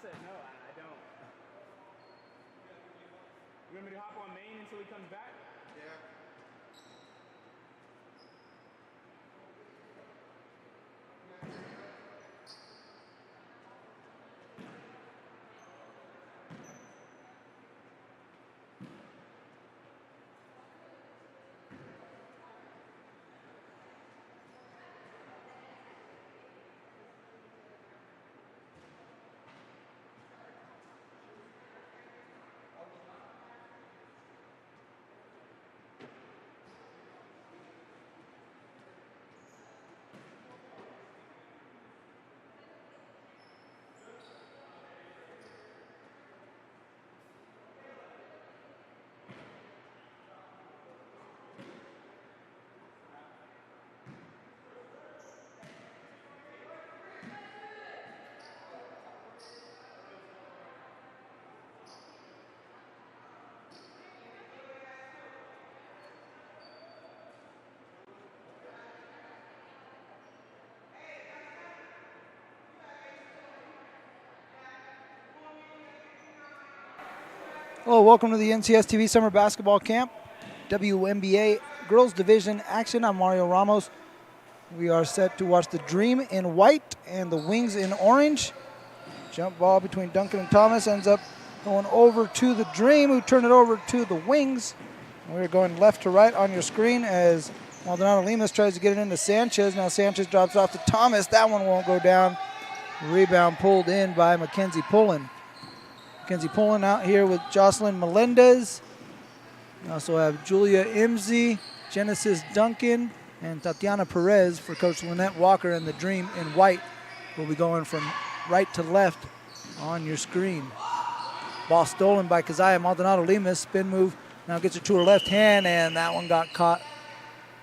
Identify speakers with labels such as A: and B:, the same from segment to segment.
A: said no, I don't. You want me to hop on main until he comes back?
B: Yeah.
C: Hello, welcome to the NCS TV Summer Basketball Camp, WNBA Girls Division action. I'm Mario Ramos. We are set to watch the Dream in white and the Wings in orange. Jump ball between Duncan and Thomas ends up going over to the Dream, who turn it over to the Wings. We're going left to right on your screen as Maldonado Lemus tries to get it into Sanchez. Now Sanchez drops off to Thomas. That one won't go down. Rebound pulled in by Mackenzie Pullen. Mackenzie Pullen out here with Jocelyn Melendez. We also have Julia Imsey, Genesis Duncan, and Tatiana Perez for Coach Lynette Walker, and the Dream in white will be going from right to left on your screen. Ball stolen by Keziah Maldonado Lemus. Spin move. Now gets it to her left hand, and that one got caught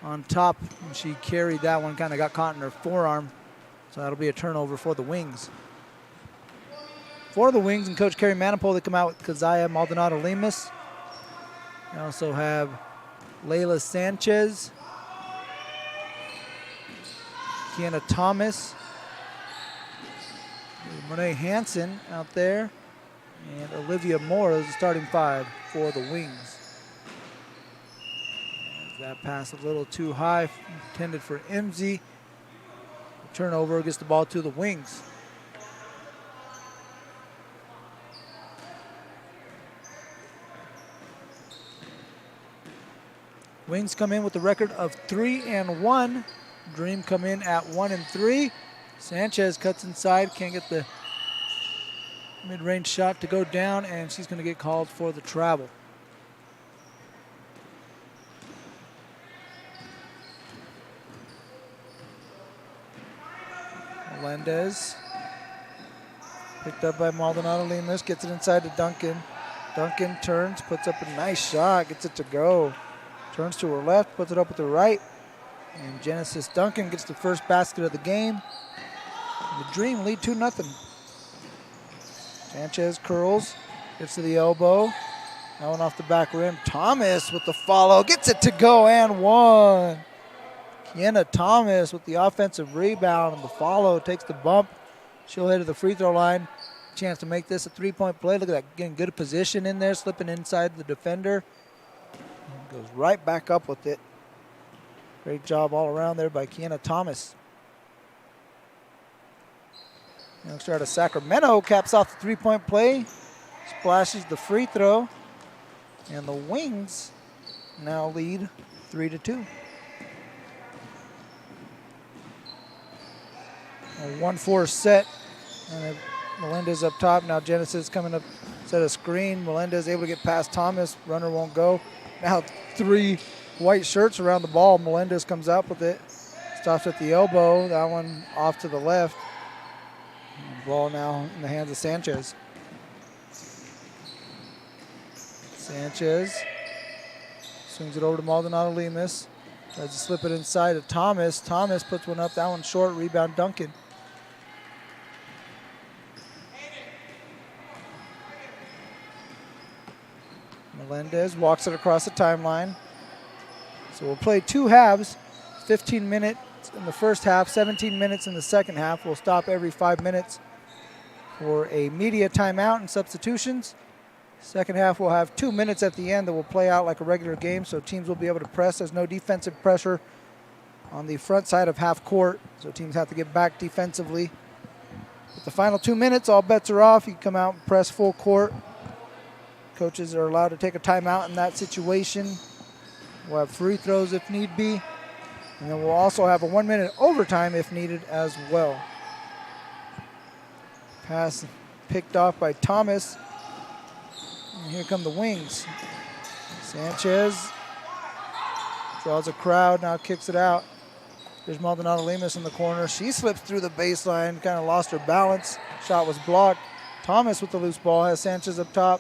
C: on top. And she carried that one, kind of got caught in her forearm. So that'll be a turnover for the Wings. For the Wings and Coach Kerry Manipole, they come out with Keziah Maldonado Lemus. We also have Layla Sanchez, Kiana Thomas, Renee Hansen out there, and Olivia Moore is the starting five for the Wings. As that pass a little too high, intended for Imsey. Turnover gets the ball to the Wings. Wings come in with a record of 3-1. Dream come in at 1-3. Sanchez cuts inside, can't get the mid-range shot to go down, and she's going to get called for the travel. Melendez, picked up by Maldonado Lemus, gets it inside to Duncan. Duncan turns, puts up a nice shot, gets it to go. Turns to her left, puts it up with her right. And Genesis Duncan gets the first basket of the game. The Dream lead 2-0. Sanchez curls, gets to the elbow. That one off the back rim. Thomas with the follow, gets it to go and one. Kiana Thomas with the offensive rebound and the follow, takes the bump. She'll head to the free throw line. Chance to make this a three-point play. Look at that, getting good position in there, slipping inside the defender. Goes right back up with it. Great job all around there by Kiana Thomas. Youngster out of Sacramento caps off the three-point play. Splashes the free throw. And the Wings now lead 3-2. A 1-4 set. And Melendez up top. Now Genesis coming up, set a screen. Melendez able to get past Thomas. Runner won't go. Now three white shirts around the ball. Melendez comes up with it. Stops at the elbow. That one off to the left. And ball now in the hands of Sanchez. Sanchez swings it over to Maldonado Lemus. Tries to slip it inside to Thomas. Thomas puts one up. That one short. Rebound Duncan. Melendez walks it across the timeline. So we'll play two halves, 15 minutes in the first half, 17 minutes in the second half. We'll stop every 5 minutes for a media timeout and substitutions. Second half will have 2 minutes at the end that will play out like a regular game, so teams will be able to press. There's no defensive pressure on the front side of half court, so teams have to get back defensively. With the final 2 minutes, all bets are off. You can come out and press full court. Coaches are allowed to take a timeout in that situation. We'll have free throws if need be. And then we'll also have a 1 minute overtime if needed as well. Pass picked off by Thomas. And here come the wings. Sanchez draws a crowd, now kicks it out. There's Maldonado Lemus in the corner. She slips through the baseline, kind of lost her balance. Shot was blocked. Thomas with the loose ball, has Sanchez up top.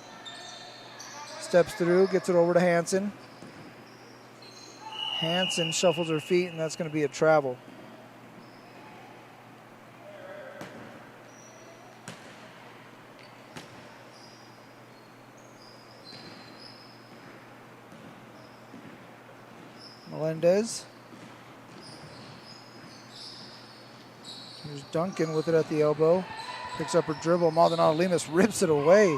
C: Steps through, gets it over to Hansen. Hansen shuffles her feet, and that's going to be a travel. Melendez. Here's Duncan with it at the elbow. Picks up her dribble. Maldonado Lemus rips it away.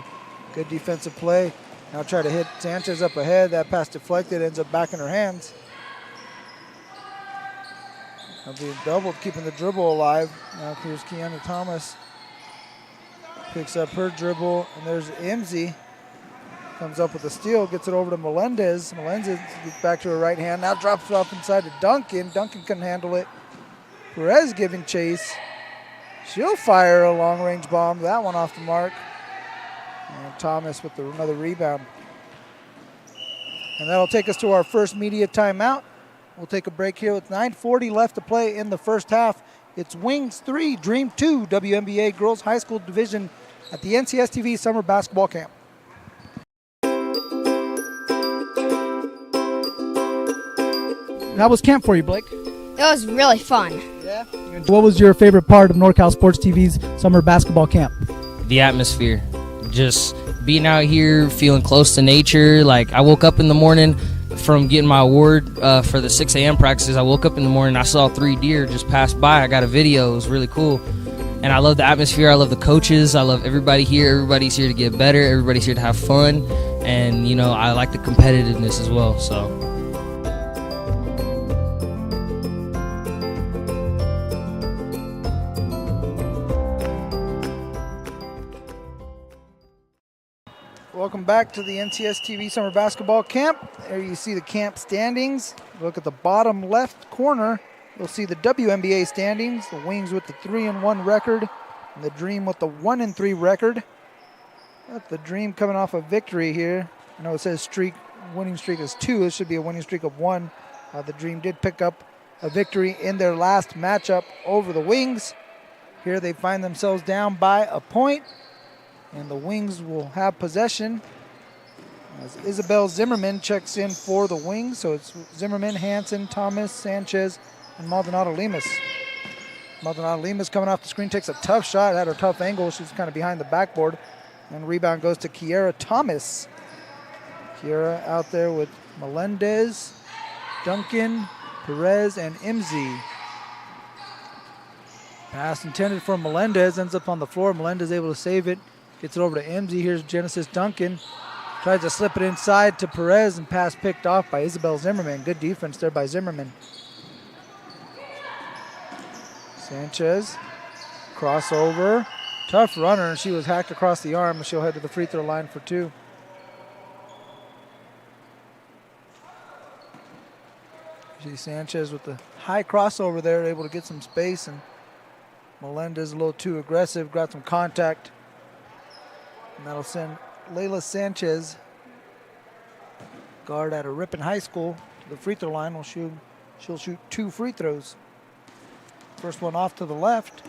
C: Good defensive play. Now try to hit Sanchez up ahead. That pass deflected, ends up back in her hands. Now being doubled, keeping the dribble alive. Now here's Kiana Thomas. Picks up her dribble, and there's Imzi. Comes up with a steal, gets it over to Melendez. Melendez gets back to her right hand. Now drops it off inside to Duncan. Duncan couldn't handle it. Perez giving chase. She'll fire a long-range bomb. That one off the mark. And Thomas with another rebound. And that'll take us to our first media timeout. We'll take a break here with 9:40 left to play in the first half. It's Wings 3, Dream 2, WNBA Girls High School Division at the NCSTV Summer Basketball Camp.
B: How was camp for you, Blake?
D: It was really fun.
B: Yeah. What was your favorite part of NorCal Sports TV's summer basketball camp?
E: The atmosphere. Just being out here, feeling close to nature. Like, I woke up in the morning from getting my award for the 6 a.m. practices. I woke up in the morning, I saw 3 deer just pass by. I got a video. It was really cool. And I love the atmosphere. I love the coaches. I love everybody here. Everybody's here to get better. Everybody's here to have fun. And, you know, I like the competitiveness as well, so.
C: Welcome back to the NCSTV Summer Basketball Camp. There you see the camp standings. Look at the bottom left corner. You'll see the WNBA standings. The Wings with the 3-1 record, and the Dream with the 1-3 record. But the Dream coming off a victory here. I know it says winning streak is 2. It should be a winning streak of 1. The Dream did pick up a victory in their last matchup over the Wings. Here they find themselves down by a point. And the Wings will have possession as Isabel Zimmerman checks in for the Wings. So it's Zimmerman, Hansen, Thomas, Sanchez, and Maldonado Lemus. Maldonado Lemus coming off the screen, takes a tough shot, had her tough angle. She's kind of behind the backboard. And rebound goes to Kiera Thomas. Kiera out there with Melendez, Duncan, Perez, and Imzi. Pass intended for Melendez, ends up on the floor. Melendez able to save it. Gets it over to Imzi. Here's Genesis Duncan. Tries to slip it inside to Perez, and pass picked off by Isabel Zimmerman. Good defense there by Zimmerman. Sanchez. Crossover. Tough runner, and she was hacked across the arm, and she'll head to the free throw line for 2. See Sanchez with the high crossover there, able to get some space, and Melendez a little too aggressive, got some contact. And that'll send Layla Sanchez, guard out of Ripon High School, to the free throw line. She'll shoot 2 free throws. First one off to the left.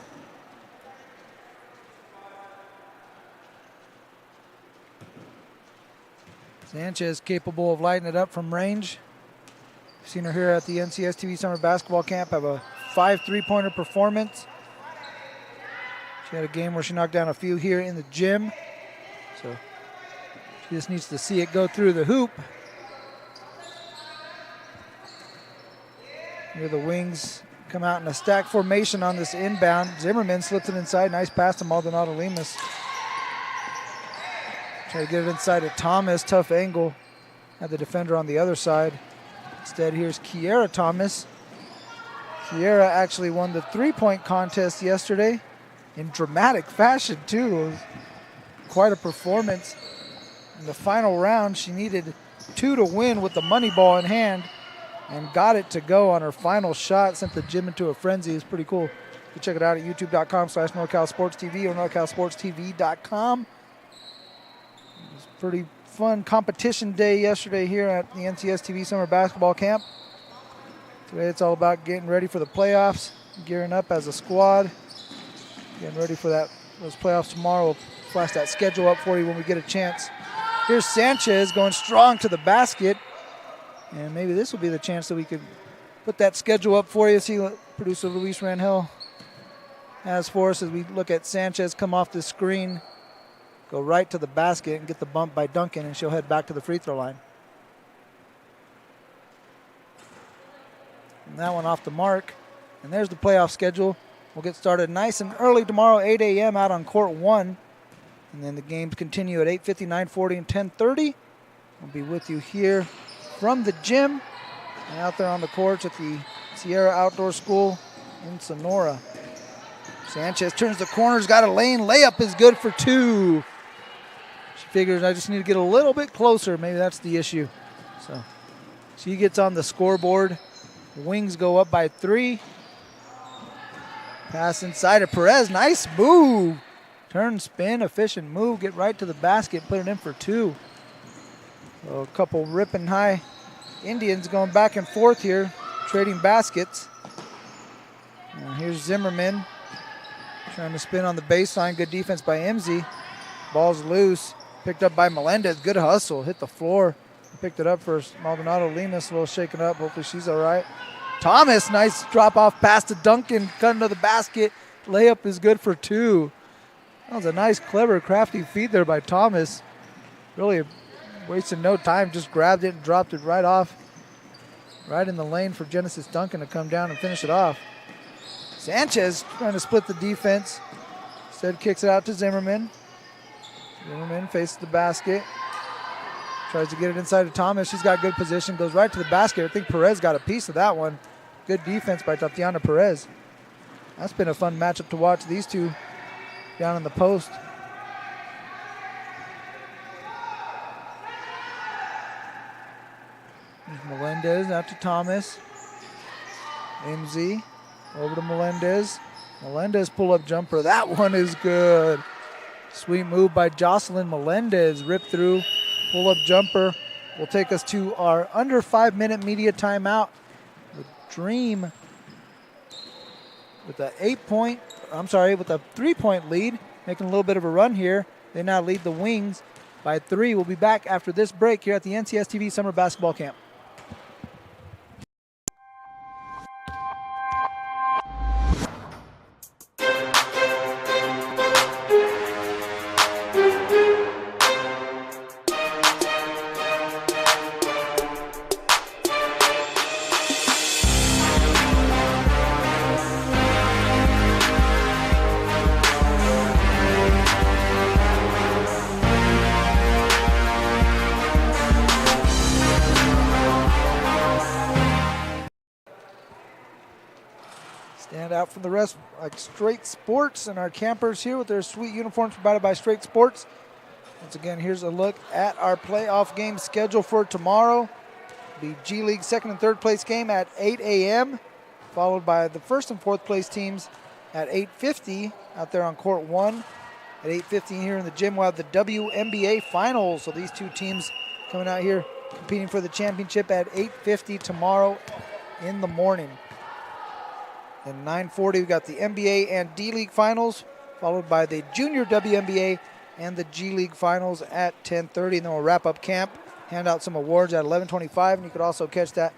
C: Sanchez capable of lighting it up from range. Seen her here at the NCSTV Summer Basketball Camp have a 5 3-pointer performance. She had a game where she knocked down a few here in the gym. So she just needs to see it go through the hoop. Here the Wings come out in a stack formation on this inbound. Zimmerman slips it inside. Nice pass to Maldonado Lemus. Try to get it inside to Thomas. Tough angle. Had the defender on the other side. Instead, here's Kiera Thomas. Kiera actually won the three-point contest yesterday in dramatic fashion, too. It was quite a performance. In the final round, she needed 2 to win with the money ball in hand and got it to go on her final shot. Sent the gym into a frenzy. It's pretty cool. You can check it out at youtube.com/NorCalSportsTV or NorCalSportsTV.com. It was a pretty fun competition day yesterday here at the NCS TV Summer Basketball Camp. Today it's all about getting ready for the playoffs, gearing up as a squad, getting ready for those playoffs tomorrow. We'll flash that schedule up for you when we get a chance. Here's Sanchez going strong to the basket. And maybe this will be the chance that we could put that schedule up for you. See what producer Luis Rangel has for us as we look at Sanchez come off the screen, go right to the basket and get the bump by Duncan, and she'll head back to the free throw line. And that one off the mark. And there's the playoff schedule. We'll get started nice and early tomorrow, 8 a.m. out on court 1. And then the games continue at 8:50, 9:40, and 10:30. We'll be with you here from the gym and out there on the courts at the Sierra Outdoor School in Sonora. Sanchez turns the corners, got a lane. Layup is good for 2. She figures I just need to get a little bit closer. Maybe that's the issue. So she gets on the scoreboard. Wings go up by 3. Pass inside of Perez. Nice move. Turn, spin, efficient move. Get right to the basket. Put it in for 2. So a couple ripping high Indians going back and forth here, trading baskets. Now here's Zimmerman trying to spin on the baseline. Good defense by MZ. Ball's loose. Picked up by Melendez. Good hustle. Hit the floor. Picked it up for Maldonado Lemus. A little shaken up. Hopefully she's all right. Thomas, nice drop-off pass to Duncan. Cutting to the basket. Layup is good for 2. That was a nice, clever, crafty feed there by Thomas. Really wasted no time. Just grabbed it and dropped it right off. Right in the lane for Genesis Duncan to come down and finish it off. Sanchez trying to split the defense. Instead kicks it out to Zimmerman. Zimmerman faces the basket. Tries to get it inside to Thomas. She's got good position. Goes right to the basket. I think Perez got a piece of that one. Good defense by Tatiana Perez. That's been a fun matchup to watch. These two down in the post. There's Melendez out to Thomas. MZ over to Melendez. Melendez pull-up jumper. That one is good. Sweet move by Jocelyn Melendez. Rip through. Pull-up jumper will take us to our under 5-minute media timeout. The Dream with a 3-point lead, making a little bit of a run here. They now lead the Wings by 3. We'll be back after this break here at the NCS TV Summer Basketball Camp. Out from the rest like Straight Sports and our campers here with their sweet uniforms provided by Straight Sports. Once again, here's a look at our playoff game schedule for tomorrow. The G League second and third place game at 8 a.m. followed by the first and fourth place teams at 8:50 out there on court 1. At 8:50 here in the gym, we'll have the WNBA finals. So these two teams coming out here competing for the championship at 8:50 tomorrow in the morning. At 9:40, we've got the NBA and D-League finals, followed by the Junior WNBA and the G-League finals at 10:30. And then we'll wrap up camp, hand out some awards at 11:25. And you could also catch that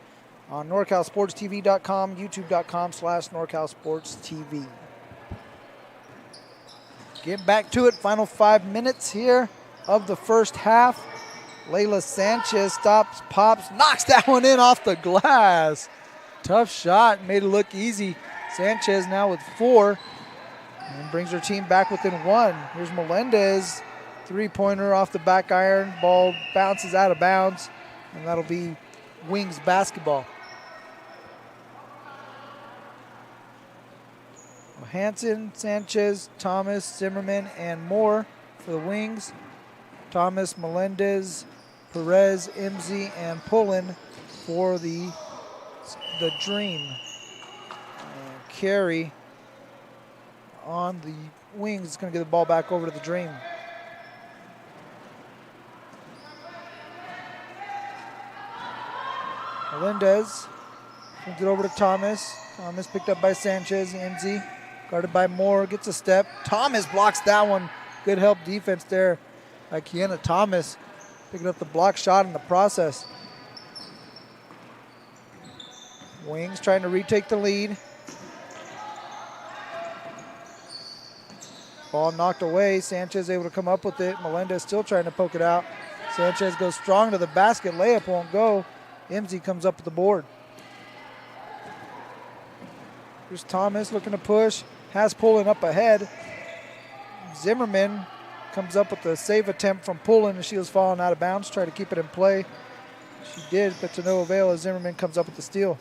C: on NorCalSportsTV.com, YouTube.com/NorCalSportsTV. Get back to it. Final 5 minutes here of the first half. Layla Sanchez stops, pops, knocks that one in off the glass. Tough shot, made it look easy. Sanchez now with 4 and brings her team back within 1. Here's Melendez, three-pointer off the back iron. Ball bounces out of bounds, and that'll be Wings basketball. Hanson, Sanchez, Thomas, Zimmerman, and Moore for the Wings. Thomas, Melendez, Perez, Imsey, and Pullen for the Dream. And Carey on the Wings is going to get the ball back over to the Dream. Melendez brings it over to Thomas. Thomas picked up by Sanchez. Imsey guarded by Moore, gets a step. Thomas blocks that one. Good help defense there by Kiana Thomas, picking up the block shot in the process. Wings trying to retake the lead. Ball knocked away. Sanchez able to come up with it. Melendez still trying to poke it out. Sanchez goes strong to the basket. Layup won't go. Imsey comes up with the board. Here's Thomas looking to push. Has Pullen up ahead. Zimmerman comes up with a save attempt from Pullen, and she was falling out of bounds. Try to keep it in play. She did, but to no avail as Zimmerman comes up with the steal.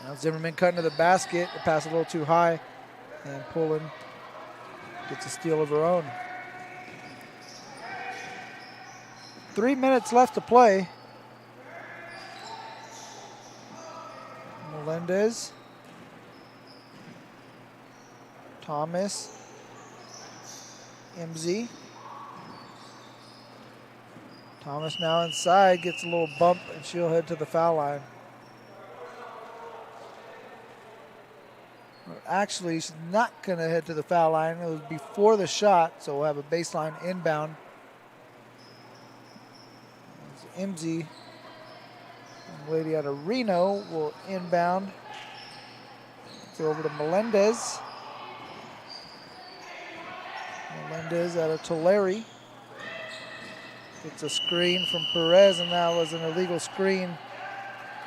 C: Now Zimmerman cutting to the basket. The pass a little too high, and Pullen gets a steal of her own. 3 minutes left to play. Melendez, Thomas, Imsey. Thomas now inside, gets a little bump, and she'll head to the foul line. Actually, she's not going to head to the foul line. It was before the shot, so we'll have a baseline inbound. Imsey, lady out of Reno, will inbound. It's over to Melendez. Melendez out of Tulare. Gets a screen from Perez, and that was an illegal screen.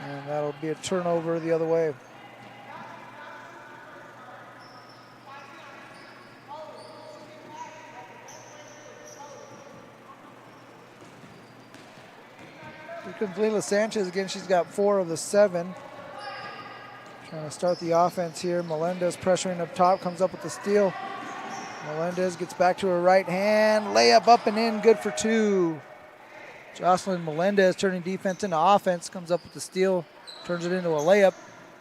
C: And that'll be a turnover the other way. Here comes Leila Sanchez again. She's got 4 of the 7. Trying to start the offense here. Melendez pressuring up top, comes up with the steal. Melendez gets back to her right hand. Layup up and in, good for 2. Jocelyn Melendez turning defense into offense, comes up with the steal, turns it into a layup,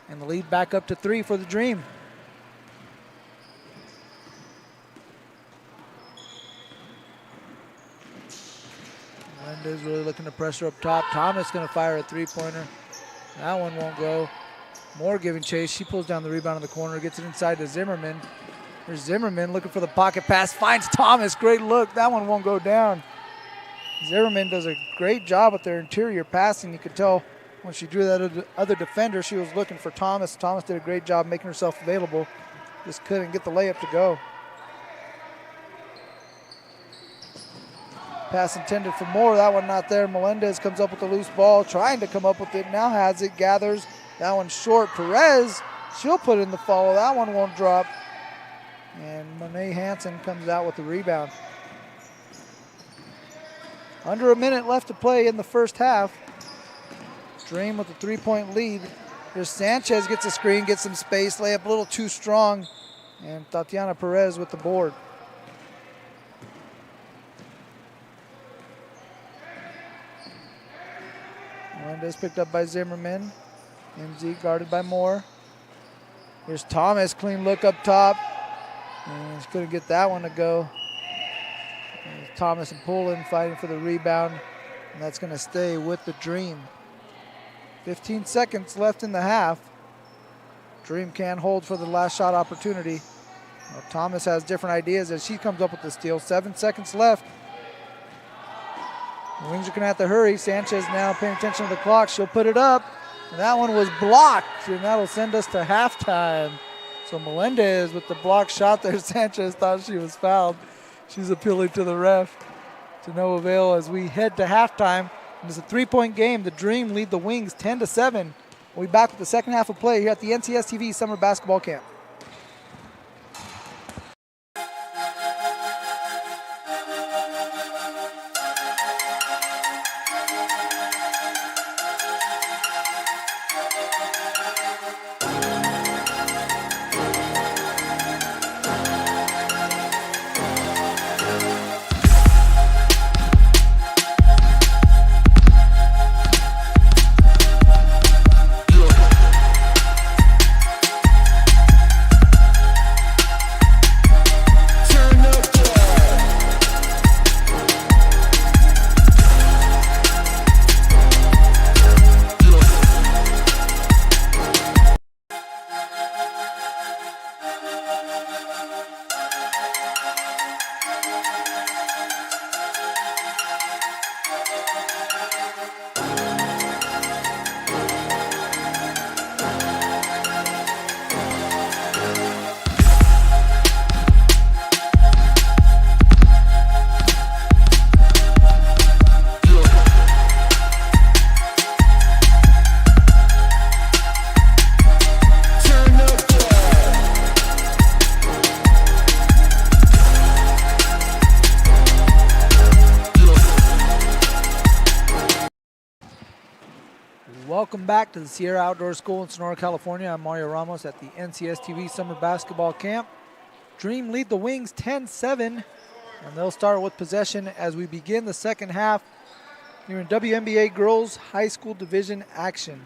C: and the lead back up to 3 for the Dream. Melendez really looking to pressure up top. Thomas going to fire a three-pointer. That one won't go. Moore giving chase. She pulls down the rebound in the corner, gets it inside to Zimmerman. There's Zimmerman looking for the pocket pass, finds Thomas. Great look. That one won't go down. Zimmerman does a great job with their interior passing. You could tell when she drew that other defender, she was looking for Thomas. Thomas did a great job making herself available. Just couldn't get the layup to go. Pass intended for Moore. That one not there. Melendez comes up with the loose ball, trying to come up with it. Now has it, gathers. That one's short. Perez, she'll put in the follow. That one won't drop. And Monet Hanson comes out with the rebound. Under a minute left to play in the first half. Dream with a 3-point lead. Here's Sanchez, gets a screen, gets some space. Layup a little too strong. And Tatiana Perez with the board. Melendez picked up by Zimmerman. MZ guarded by Moore. Here's Thomas, clean look up top. And she couldn't get that one to go. And Thomas and Pullen fighting for the rebound. And that's going to stay with the Dream. 15 seconds left in the half. Dream can't hold for the last shot opportunity. Well, Thomas has different ideas as she comes up with the steal. 7 seconds left. The Wings are going to have to hurry. Sanchez now paying attention to the clock. She'll put it up. And that one was blocked, and that'll send us to halftime. So Melendez with the block shot there. Sanchez thought she was fouled. She's appealing to the ref. To no avail as we head to halftime. And it's a 3-point game. The Dream lead the Wings 10-7. We'll be back with the second half of play here at the NCS TV Summer Basketball Camp. Welcome back to the Sierra Outdoor School in Sonora, California. I'm Mario Ramos at the NCS TV Summer Basketball Camp. Dream lead the Wings 10-7, and they'll start with possession as we begin the second half here in WNBA Girls High School Division action.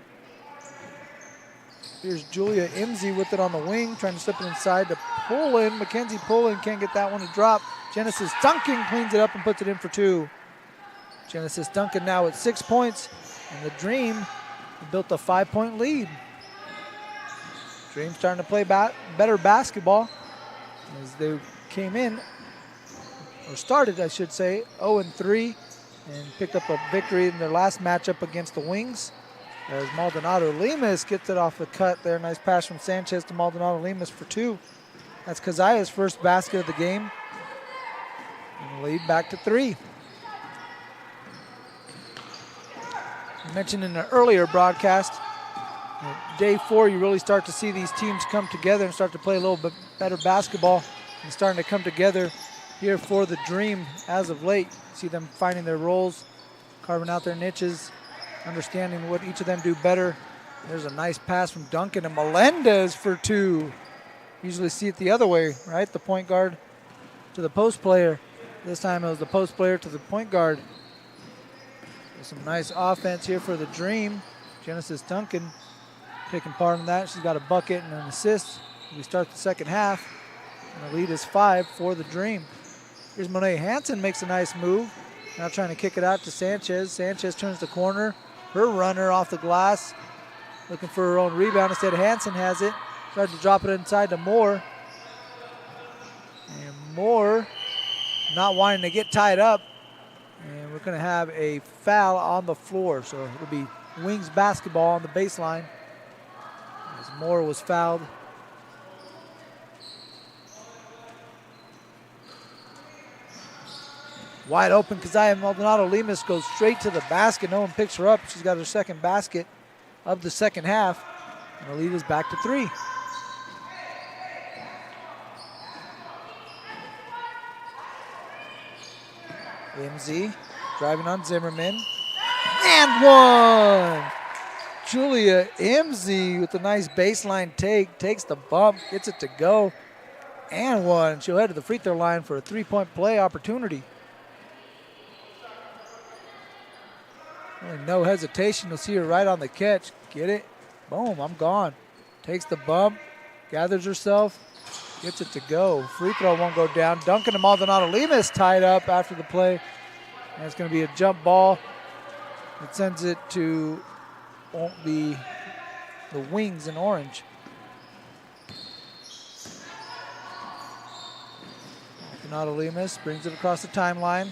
C: Here's Julia Imsey with it on the wing, trying to slip it inside to Pullen. Mackenzie Pullen can't get that one to drop. Genesis Duncan cleans it up and puts it in for 2. Genesis Duncan now at 6 points, and the Dream built a 5-point lead. Dream starting to play better basketball as they came in, or started, I should say, 0-3 and picked up a victory in their last matchup against the Wings. As Maldonado Lemus gets it off the cut there. Nice pass from Sanchez to Maldonado Lemus for 2. That's Kazaya's first basket of the game. And the lead back to 3. I mentioned in an earlier broadcast, day 4, you really start to see these teams come together and start to play a little bit better basketball, and starting to come together here for the Dream as of late. See them finding their roles, carving out their niches, understanding what each of them do better. There's a nice pass from Duncan and Melendez for 2. Usually see it the other way, right? The point guard to the post player. This time it was the post player to the point guard. Some nice offense here for the Dream. Genesis Duncan taking part in that. She's got a bucket and an assist. We start the second half, and the lead is 5 for the Dream. Here's Monet Hansen, makes a nice move. Now trying to kick it out to Sanchez. Sanchez turns the corner. Her runner off the glass, looking for her own rebound. Instead, Hansen has it. Tried to drop it inside to Moore. And Moore not wanting to get tied up. And we're going to have a foul on the floor. So it'll be Wings basketball on the baseline as Moore was fouled. Wide open, Kazaya Maldonado Lemus goes straight to the basket. No one picks her up. She's got her second basket of the second half. And the lead is back to 3. MZ driving on Zimmerman. And one! Julia Imsey with a nice baseline take, takes the bump, gets it to go. And one. She'll head to the free throw line for a 3-point play opportunity. Really no hesitation. You'll see her right on the catch. Get it? Boom, I'm gone. Takes the bump, gathers herself, gets it to go. Free throw won't go down. Duncan and Maldonado Lemus tied up after the play. And it's going to be a jump ball. It sends it to the Wings in orange. Maldonado Lemus brings it across the timeline.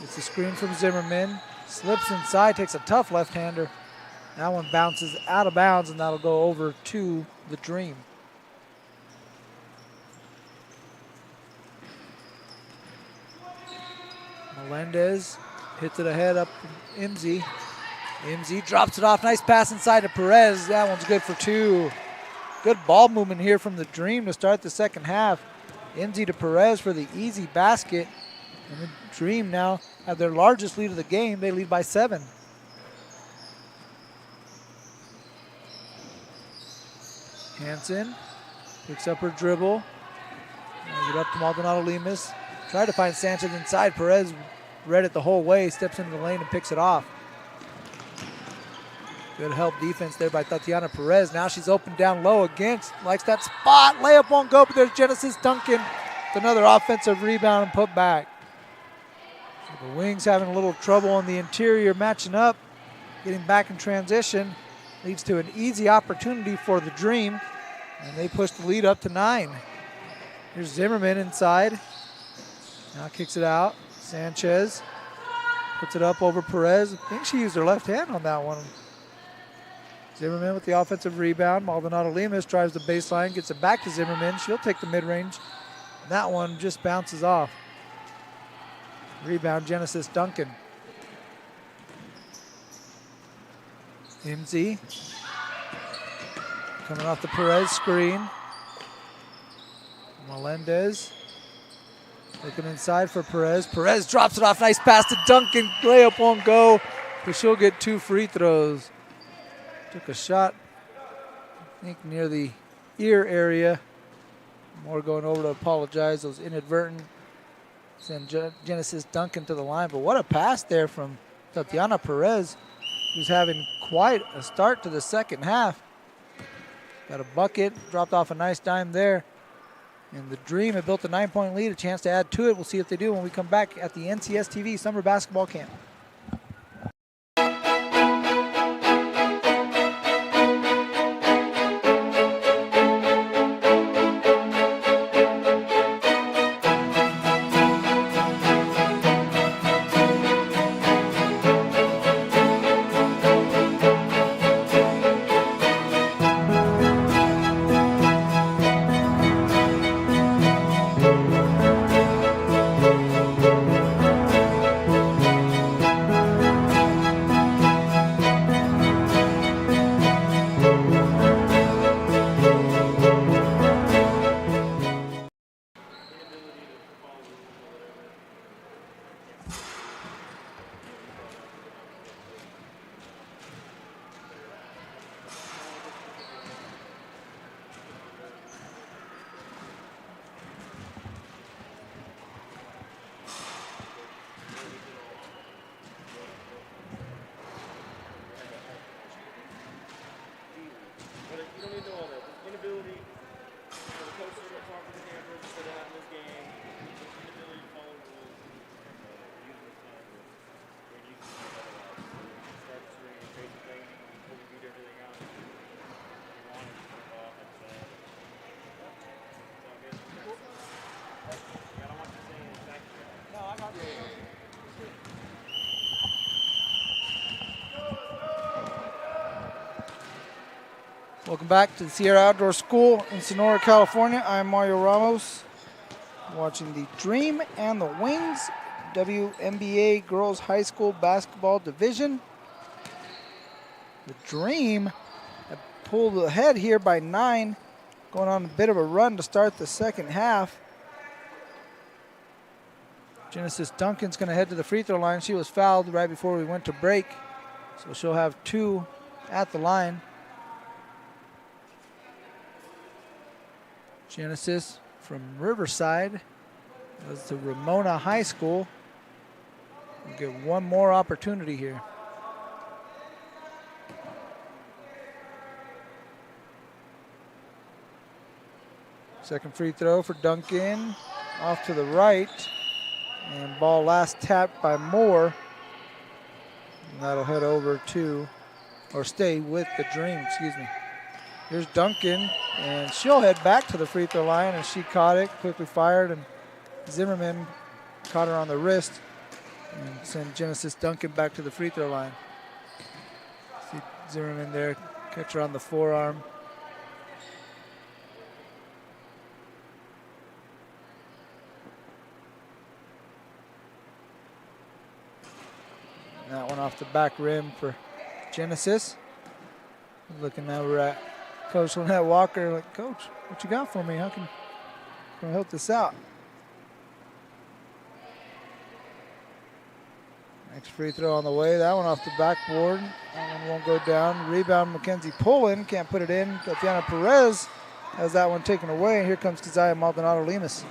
C: It's a screen from Zimmerman. Slips inside, takes a tough left-hander. That one bounces out of bounds, and that'll go over to the Dream. Melendez hits it ahead up Imzi. Imzi drops it off. Nice pass inside to Perez. That one's good for 2. Good ball movement here from the Dream to start the second half. Imzi to Perez for the easy basket. And the Dream now have their largest lead of the game. They lead by 7. Hansen picks up her dribble. Get up to Maldonado Lemus. Tried to find Sanchez inside. Perez read it the whole way, steps into the lane and picks it off. Good help defense there by Tatiana Perez. Now she's open down low again. Likes that spot. Layup won't go, but there's Genesis Duncan with another offensive rebound and put back. So the Wings having a little trouble on the interior matching up. Getting back in transition leads to an easy opportunity for the Dream. And they push the lead up to 9. Here's Zimmerman inside. Now kicks it out. Sanchez puts it up over Perez. I think she used her left hand on that one. Zimmerman with the offensive rebound. Maldonado Lemus drives the baseline, gets it back to Zimmerman. She'll take the mid-range. That one just bounces off. Rebound, Genesis Duncan. Imzi coming off the Perez screen. Melendez looking inside for Perez. Perez drops it off. Nice pass to Duncan. Layup won't go, but she'll get 2 free throws. Took a shot, I think, near the ear area. More going over to apologize. Those inadvertent. Send Genesis Duncan to the line. But what a pass there from Tatiana Perez, who's having quite a start to the second half. Got a bucket, dropped off a nice dime there. And the Dream have built a 9-point lead, a chance to add to it. We'll see if they do when we come back at the NCS TV Summer Basketball Camp. Welcome back to the Sierra Outdoor School in Sonora, California. I'm Mario Ramos, watching the Dream and the Wings WNBA Girls High School Basketball Division. The Dream have pulled ahead here by 9, going on a bit of a run to start the second half. Genesis Duncan's going to head to the free throw line. She was fouled right before we went to break, so she'll have 2 at the line. Genesis from Riverside goes to Ramona High School. We'll get one more opportunity here. Second free throw for Duncan, off to the right, and ball last tapped by Moore. And that'll head over to, or stay with the Dream, excuse me. Here's Duncan, and she'll head back to the free throw line, and she caught it, quickly fired, and Zimmerman caught her on the wrist and sent Genesis Duncan back to the free throw line. See Zimmerman there, catch her on the forearm. That one off the back rim for Genesis. Looking over at Coach Lynette Walker, like, Coach, what you got for me? How can I help this out? Next free throw on the way. That one off the backboard. That one won't go down. Rebound, Mackenzie Pullen. Can't put it in. Tatiana Perez has that one taken away. And here comes Keziah Maldonado Lemus.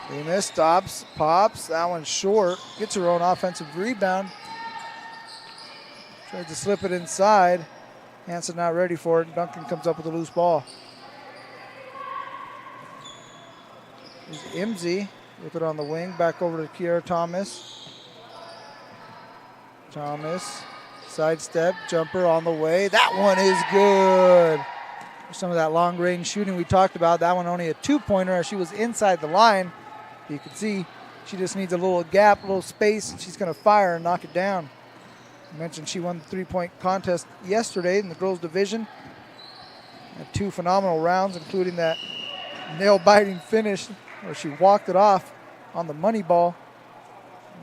C: Lemus stops, pops. That one's short. Gets her own offensive rebound. Tries to slip it inside. Hanson not ready for it. Duncan comes up with a loose ball. Here's Imsey with it on the wing. Back over to Kiara Thomas. Thomas, sidestep, jumper on the way. That one is good. Some of that long range shooting we talked about. That one only a 2-pointer as she was inside the line. You can see she just needs a little gap, a little space, and she's going to fire and knock it down. I mentioned she won the three-point contest yesterday in the girls division. Had 2 phenomenal rounds, including that nail-biting finish where she walked it off on the money ball.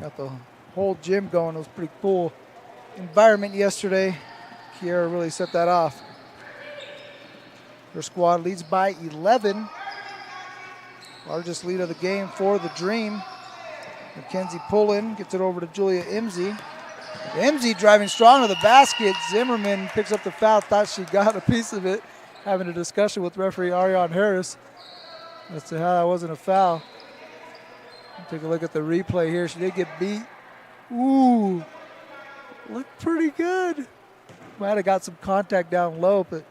C: Got the whole gym going. It was a pretty cool environment yesterday. Kiara really set that off. Her squad leads by 11. Largest lead of the game for the Dream. Mackenzie Pullen gets it over to Julia Imsey. Imsey driving strong to the basket. Zimmerman picks up the foul. Thought she got a piece of it. Having a discussion with referee Ariane Harris as to how that wasn't a foul. Take a look at the replay here. She did get beat. Ooh, looked pretty good. Might have got some contact down low, but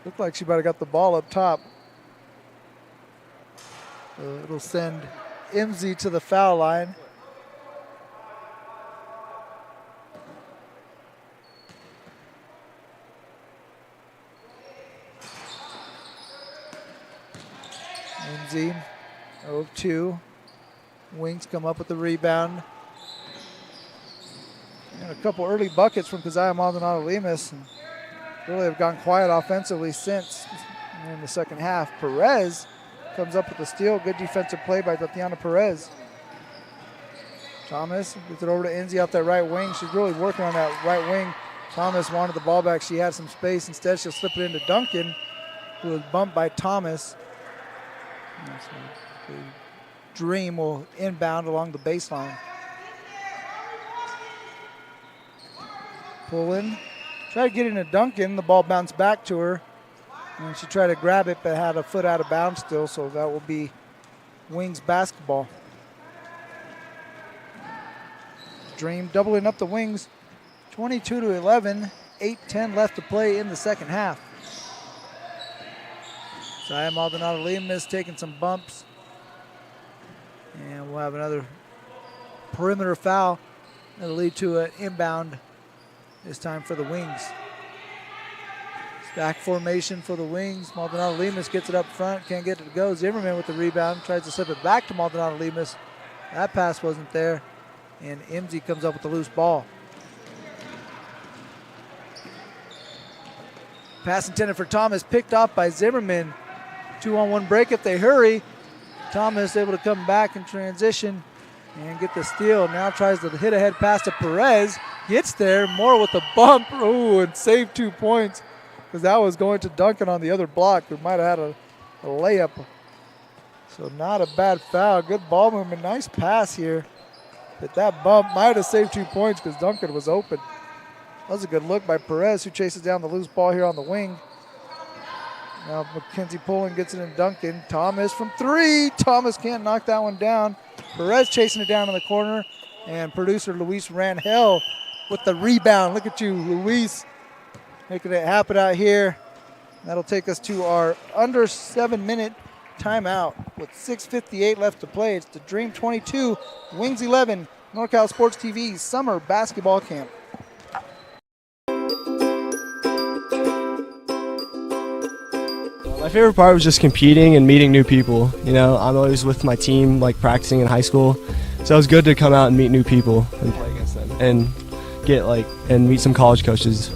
C: looked like she might have got the ball up top. It'll send Imsey to the foul line. Imsey, 0-2. Wings come up with the rebound. And a couple early buckets from Keziah Maldonado Lemus. And really have gone quiet offensively since in the second half. Perez comes up with a steal. Good defensive play by Tatiana Perez. Thomas gets it over to Imsey out that right wing. She's really working on that right wing. Thomas wanted the ball back. She had some space. Instead, she'll slip it into Duncan, who was bumped by Thomas. So the Dream will inbound along the baseline. Pullen tried to get into Duncan. The ball bounced back to her. And she tried to grab it, but had a foot out of bounds still, so that will be Wings basketball. Dream doubling up the Wings, 22-11, 8:10 left to play in the second half. Keziah Maldonado Lemus taking some bumps. And we'll have another perimeter foul that'll lead to an inbound this time for the Wings. Stack formation for the Wings. Maldonado Lemus gets it up front, can't get it to go. Zimmerman with the rebound, tries to slip it back to Maldonado Lemus. That pass wasn't there, and Imsey comes up with the loose ball. Pass intended for Thomas, picked off by Zimmerman. 2-on-1 break if they hurry. Thomas able to come back in transition and get the steal. Now tries to hit ahead pass to Perez. Gets there, Moore with a bump. Ooh, and saved 2 points because that was going to Duncan on the other block, who might have had a layup. So not a bad foul. Good ball movement. Nice pass here. But that bump might have saved 2 points because Duncan was open. That was a good look by Perez, who chases down the loose ball here on the wing. Now Mackenzie Pullen gets it in Duncan. Thomas from 3. Thomas can't knock that one down. Perez chasing it down in the corner. And producer Luis Rangel with the rebound. Look at you, Luis, making it happen out here. That'll take us to our under 7-minute timeout with 6:58 left to play. It's the Dream 22, Wings 11, NorCal Sports TV's Summer Basketball Camp.
F: My favorite part was just competing and meeting new people. You know, I'm always with my team, like practicing in high school, so it was good to come out and meet new people and play against them and get and meet some college coaches.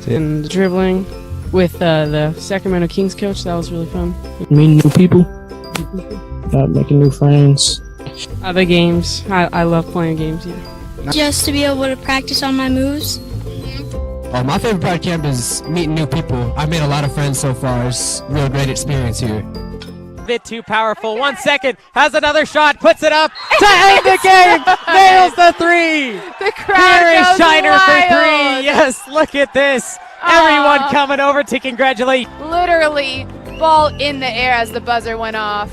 G: And the dribbling with the Sacramento Kings coach, that was really fun.
H: Meeting new people, making new friends.
G: Other games, I love playing games. Yeah.
D: Just to be able to practice on my moves.
H: My favorite part of camp is meeting new people. I've made a lot of friends so far. It's a real great experience here.
I: Bit too powerful. 1 second, has another shot, puts it up to end the game. Nails the three.
J: The crowd
I: Here is
J: goes
I: Shiner
J: wild.
I: for three. Yes, look at this. Everyone coming over to congratulate.
J: Literally, ball in the air as the buzzer went off.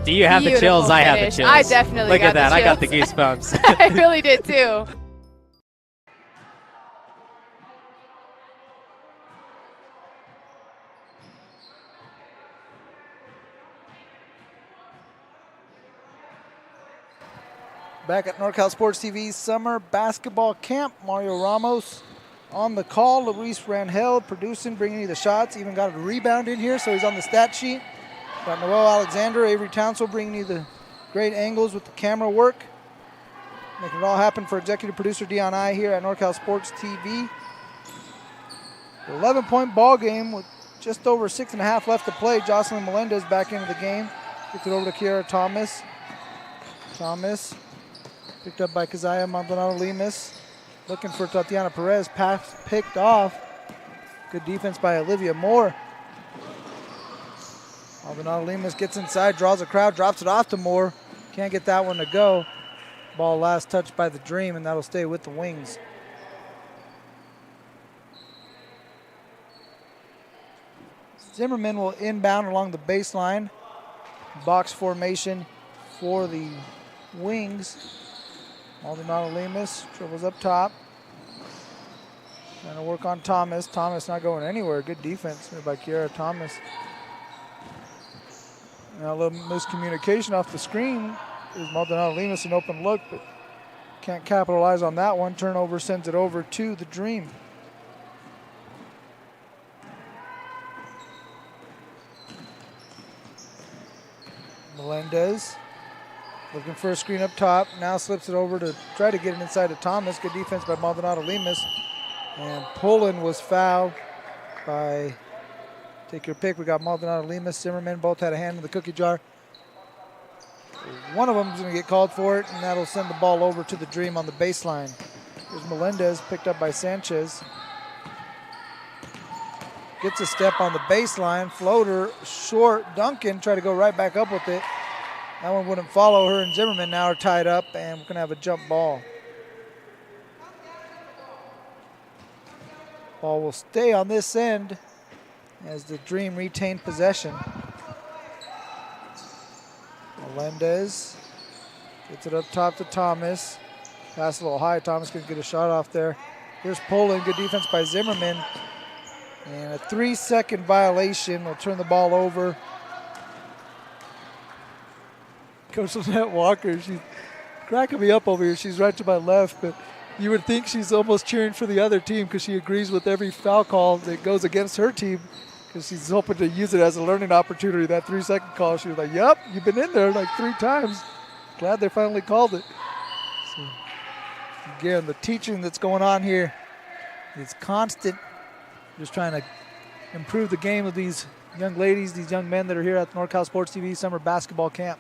I: Do you have the
J: Beautiful
I: chills? I have the
J: finish.
I: chills.
J: I definitely
I: look
J: got
I: at that.
J: the
I: I got the
J: chills.
I: goosebumps.
J: I really did too.
C: Back at NorCal Sports TV's summer basketball camp, Mario Ramos on the call. Luis Rangel producing, bringing you the shots. Even got a rebound in here, so he's on the stat sheet. Got Noel Alexander, Avery Townsville bringing you the great angles with the camera work. Making it all happen for executive producer Dion I here at NorCal Sports TV. 11-point ball game with just over 6.5 left to play. Jocelyn Melendez back into the game. Gets it over to Kiara Thomas. Thomas picked up by Keziah Maldonado Lemus. Looking for Tatiana Perez. Pass picked off. Good defense by Olivia Moore. Maldonado Lemus gets inside, draws a crowd, drops it off to Moore. Can't get that one to go. Ball last touched by the Dream, and that'll stay with the Wings. Zimmerman will inbound along the baseline. Box formation for the Wings. Maldonado Lemus dribbles up top. Trying to work on Thomas. Thomas not going anywhere. Good defense by Kiara Thomas. Now a little miscommunication off the screen. There's Maldonado Lemus an open look, but can't capitalize on that one. Turnover sends it over to the Dream. Melendez looking for a screen up top. Now slips it over to try to get it inside to Thomas. Good defense by Maldonado Lemus. And Pullen was fouled by, take your pick. We got Maldonado Lemus, Zimmerman. Both had a hand in the cookie jar. One of them is going to get called for it, and that'll send the ball over to the Dream on the baseline. Here's Melendez, picked up by Sanchez. Gets a step on the baseline. Floater, short. Duncan tried to go right back up with it. That one wouldn't follow. Her and Zimmerman now are tied up, and we're going to have a jump ball. Ball will stay on this end as the Dream retain possession. Melendez gets it up top to Thomas. Pass a little high. Thomas can get a shot off there. Here's Poland. Good defense by Zimmerman. And a 3-second violation will turn the ball over. Coach Lynette Walker, she's cracking me up over here. She's right to my left, but you would think she's almost cheering for the other team because she agrees with every foul call that goes against her team because she's hoping to use it as a learning opportunity. That 3-second call, she was like, yep, you've been in there like 3 times. Glad they finally called it. So, again, the teaching that's going on here is constant. Just trying to improve the game of these young ladies, these young men that are here at the NorCal Sports TV Summer Basketball Camp.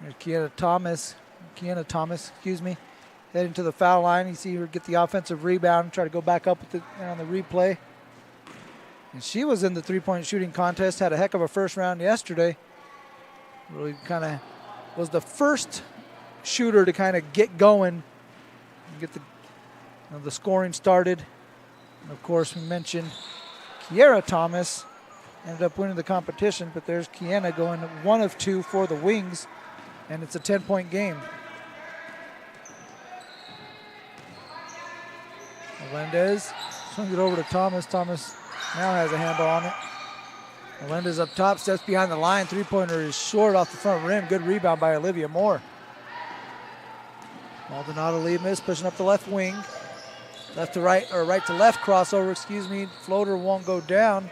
C: There's Kiana Thomas, heading to the foul line. You see her get the offensive rebound, try to go back up with it on the replay. And she was in the three-point shooting contest, had a heck of a first round yesterday. Really kind of was the first shooter to kind of get going and get the scoring started. And of course, we mentioned Kiara Thomas ended up winning the competition, but there's Kiana going 1 of 2 for the Wings, and it's a 10-point game. Melendez swings it over to Thomas. Thomas now has a handle on it. Melendez up top, steps behind the line. Three-pointer is short off the front rim. Good rebound by Olivia Moore. Maldonado Lemus pushing up the left wing. Left to right, or right to left crossover, excuse me. Floater won't go down.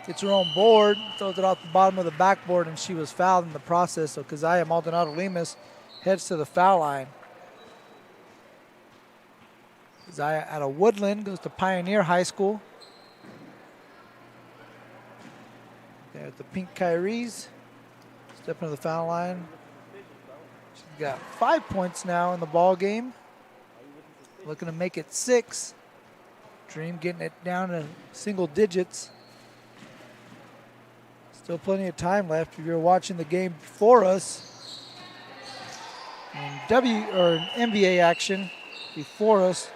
C: Gets her own board, throws it off the bottom of the backboard, and she was fouled in the process. So Keziah Maldonado Lemus heads to the foul line. Keziah out of Woodland goes to Pioneer High School. There's the Pink Kyries. Stepping to the foul line. She's We got 5 points now in the ball game. Looking to make it 6. Dream getting it down to single digits. Still plenty of time left. If you're watching the game before us, and NBA action before us,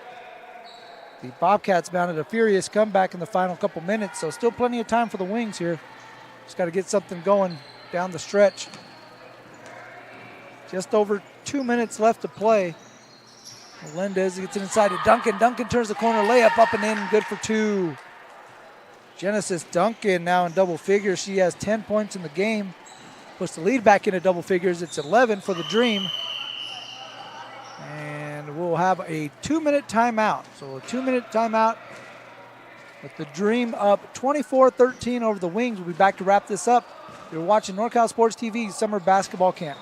C: the Bobcats mounted a furious comeback in the final couple minutes, so still plenty of time for the Wings here. Just got to get something going down the stretch. Just over 2 minutes left to play. Melendez gets it inside to Duncan. Duncan turns the corner, layup up and in, good for 2. Genesis Duncan now in double figures. She has 10 points in the game. Puts the lead back into double figures. It's 11 for the Dream. And we'll have a 2-minute timeout. So a 2-minute timeout with the Dream up 24-13 over the Wings. We'll be back to wrap this up. You're watching NorCal Sports TV Summer Basketball Camp.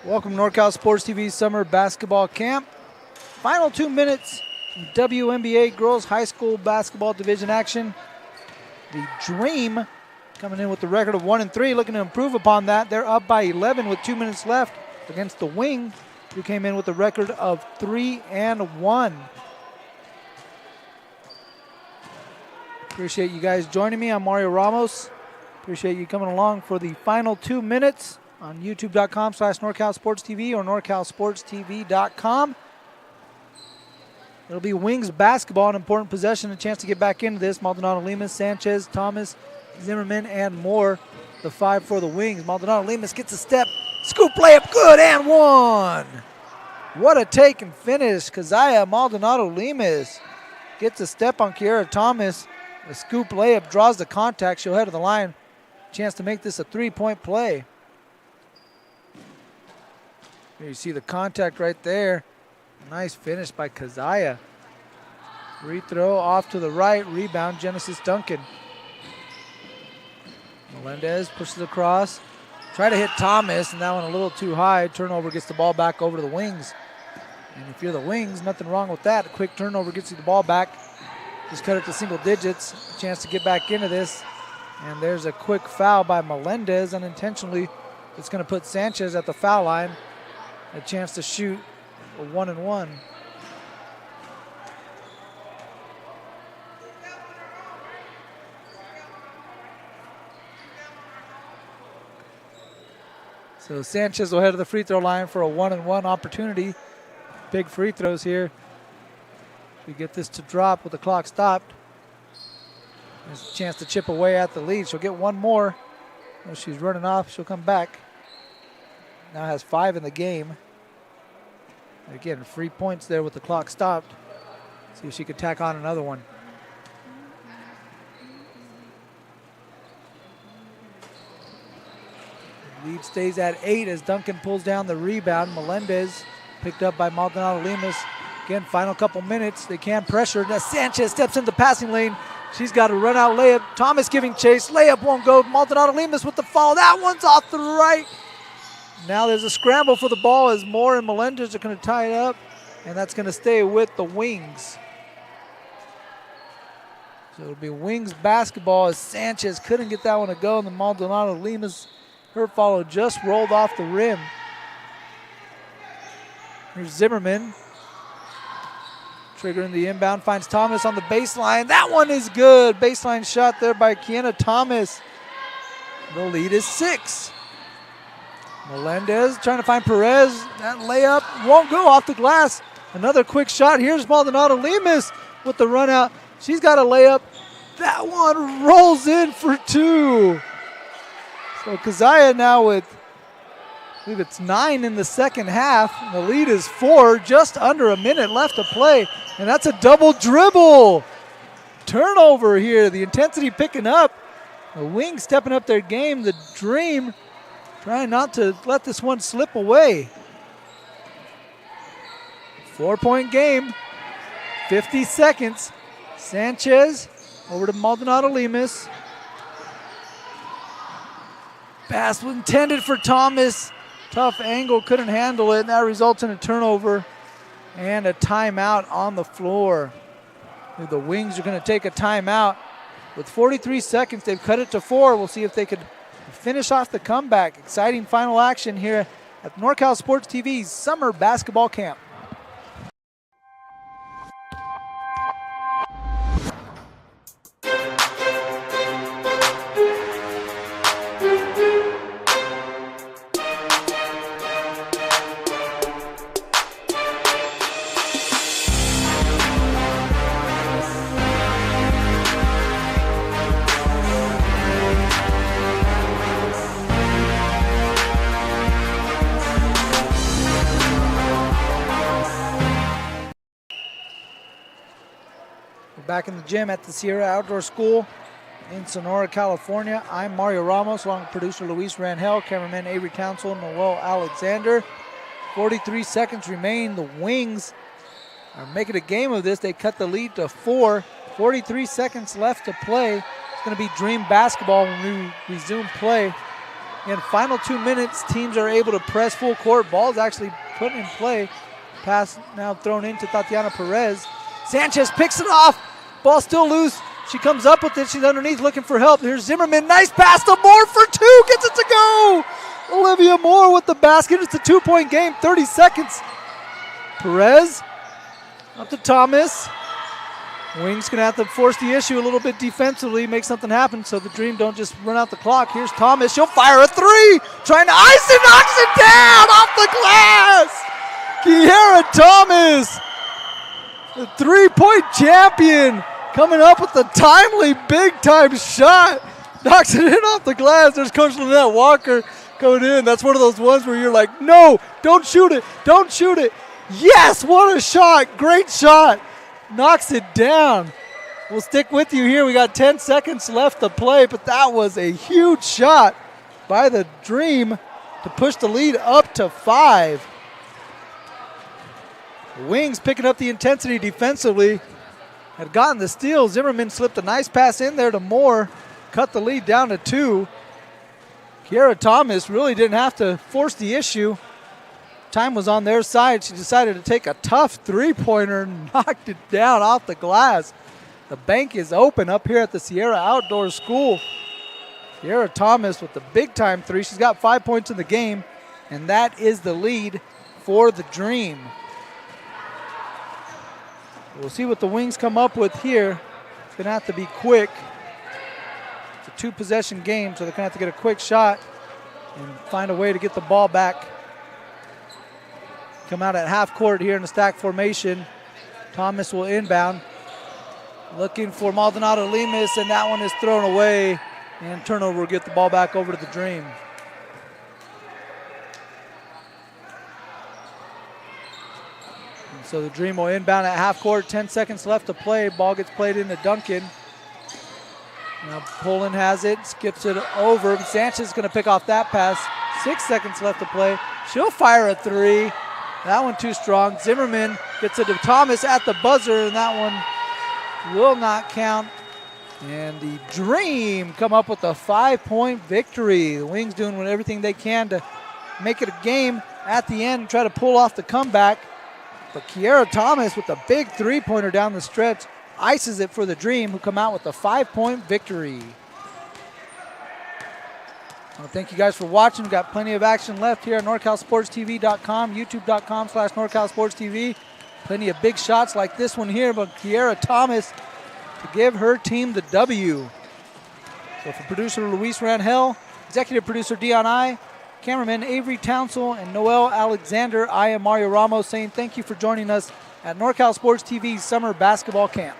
C: Welcome to NorCal Sports TV Summer Basketball Camp. Final 2 minutes in WNBA Girls High School Basketball Division action. The Dream coming in with the record of 1-3, looking to improve upon that. They're up by 11 with 2 minutes left against the Wing, who came in with a record of 3-1. Appreciate you guys joining me. I'm Mario Ramos. Appreciate you coming along for the final 2 minutes on youtube.com/NorCalSportsTV or NorCalSportsTV.com. It'll be Wings basketball, an important possession, a chance to get back into this. Maldonado Lemus, Sanchez, Thomas, Zimmerman, and more. The 5 for the Wings. Maldonado Lemus gets a step. Scoop layup, good, and 1. What a take and finish. Keziah Maldonado Lemus gets a step on Kiera Thomas. A scoop layup, draws the contact. She'll head to the line. Chance to make this a 3-point play. Here you see the contact right there. Nice finish by Keziah. Free throw off to the right. Rebound, Genesis Duncan. Melendez pushes across. Try to hit Thomas, and that one a little too high. Turnover gets the ball back over to the Wings. And if you're the Wings, nothing wrong with that. A quick turnover gets you the ball back. Just cut it to single digits. A chance to get back into this. And there's a quick foul by Melendez unintentionally. It's going to put Sanchez at the foul line. A chance to shoot a 1-1. So Sanchez will head to the free throw line for a 1-1 opportunity. Big free throws here. We get this to drop with the clock stopped. There's a chance to chip away at the lead. She'll get one more. Well, she's running off. She'll come back. Now has 5 in the game. Again, free points there with the clock stopped. See if she could tack on another one. The lead stays at 8 as Duncan pulls down the rebound. Melendez picked up by Maldonado Lemus. Again, final couple minutes. They can pressure. Now Sanchez steps into the passing lane. She's got a run out layup. Thomas giving chase. Layup won't go. Maldonado Lemus with the foul. That one's off the right. Now there's a scramble for the ball as Moore and Melendez are going to tie it up, and that's going to stay with the Wings. So it'll be Wings basketball as Sanchez couldn't get that one to go, and the Maldonado Lemus, her follow just rolled off the rim. Here's Zimmerman. Triggering the inbound, finds Thomas on the baseline. That one is good. Baseline shot there by Kiana Thomas. The lead is 6. Melendez trying to find Perez. That layup won't go off the glass. Another quick shot. Here's Maldonado Lemus with the run out. She's got a layup. That one rolls in for 2. So Keziah now with, I believe it's 9 in the second half. The lead is 4, just under a minute left to play. And that's a double dribble. turnover here. The intensity picking up. The Wings stepping up their game. The Dream trying not to let this one slip away. 4-point game. 50 seconds. Sanchez over to Maldonado Lemus. Pass was intended for Thomas. Tough angle, couldn't handle it, and that results in a turnover and a timeout on the floor. The Wings are going to take a timeout. With 43 seconds, they've cut it to 4. We'll see if they could finish off the comeback. Exciting final action here at NorCal Sports TV's Summer Basketball Camp. Back in the gym at the Sierra Outdoor School in Sonora, California. I'm Mario Ramos, along with producer Luis Rangel, cameraman Avery Townsell, Noel Alexander. 43 seconds remain. The Wings are making a game of this. They cut the lead to 4. 43 seconds left to play. It's going to be Dream basketball when we resume play. In final 2 minutes, teams are able to press full court. Ball's actually put in play. Pass now thrown into Tatiana Perez. Sanchez picks it off. Ball still loose. She comes up with it. She's underneath looking for help. Here's Zimmerman. Nice pass to Moore for 2. Gets it to go. Olivia Moore with the basket. It's a 2-point game. 30 seconds. Perez up to Thomas. Wings going to have to force the issue a little bit defensively, make something happen so the Dream don't just run out the clock. Here's Thomas. She'll fire a 3. Trying to ice it. Knocks it down off the glass. Kiera Thomas, the 3-point champion, coming up with a timely, big-time shot. Knocks it in off the glass. There's Coach Lynette Walker coming in. That's one of those ones where you're like, no, don't shoot it. Don't shoot it. Yes, what a shot. Great shot. Knocks it down. We'll stick with you here. We got 10 seconds left to play, but that was a huge shot by the Dream to push the lead up to 5. The Wings picking up the intensity defensively. Had gotten the steal. Zimmerman slipped a nice pass in there to Moore. Cut the lead down to 2. Kiera Thomas really didn't have to force the issue. Time was on their side. She decided to take a tough three-pointer and knocked it down off the glass. The bank is open up here at the Sierra Outdoor School. Kiera Thomas with the big-time 3. She's got 5 points in the game, and that is the lead for the Dream. We'll see what the Wings come up with here. It's going to have to be quick. It's a 2-possession game, so they're going to have to get a quick shot and find a way to get the ball back. Come out at half court here in the stack formation. Thomas will inbound. Looking for Maldonado Lemus, and that one is thrown away. And turnover will get the ball back over to the Dream. So the Dream will inbound at half court. 10 seconds left to play. Ball gets played into Duncan. Now Poland has it, skips it over. Sanchez is going to pick off that pass. 6 seconds left to play. She'll fire a 3. That one too strong. Zimmerman gets it to Thomas at the buzzer, and that one will not count. And the Dream come up with a 5-point victory. The Wings doing everything they can to make it a game at the end and try to pull off the comeback. But Kiera Thomas with a big three-pointer down the stretch ices it for the Dream, who come out with a 5-point victory. Well, thank you guys for watching. We've got plenty of action left here at NorCalSportsTV.com, YouTube.com/NorCalSportsTV. Plenty of big shots like this one here, but Kiera Thomas to give her team the W. So for producer Luis Rangel, executive producer Dion I, cameraman Avery Townsell, and Noel Alexander, I am Mario Ramos saying thank you for joining us at NorCal Sports TV's Summer Basketball Camp.